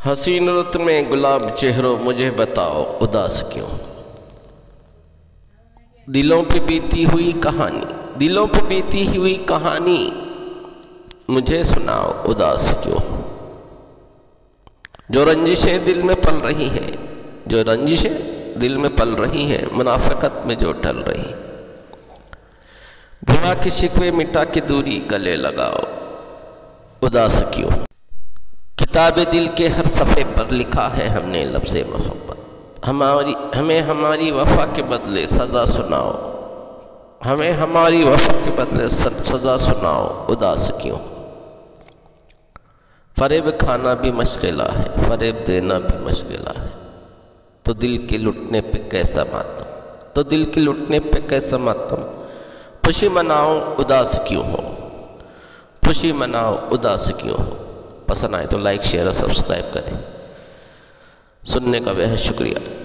حسین رت میں گلاب چہروں مجھے بتاؤ اداس کیوں؟ دلوں پہ بیتی ہوئی کہانی مجھے سناؤ اداس کیوں؟ جو رنجشیں دل میں پل رہی ہیں منافقت میں جو ڈھل رہی، بھلا کے شکوے مٹا کے دوری گلے لگاؤ اداس کیوں؟ کتاب دل کے ہر صفحے پر لکھا ہے ہم نے لفظ محبت، ہمیں ہماری وفا کے بدلے سزا سناؤ اداس کیوں؟ فریب کھانا بھی مشغلہ ہے، فریب دینا بھی مشغلہ ہے، تو دل کے لٹنے پہ کیسا ماتم، خوشی مناؤ اداس کیوں ہو؟ پسند آئے تو لائک شیئر اور سبسکرائب کریں۔ سننے کا بہت شکریہ۔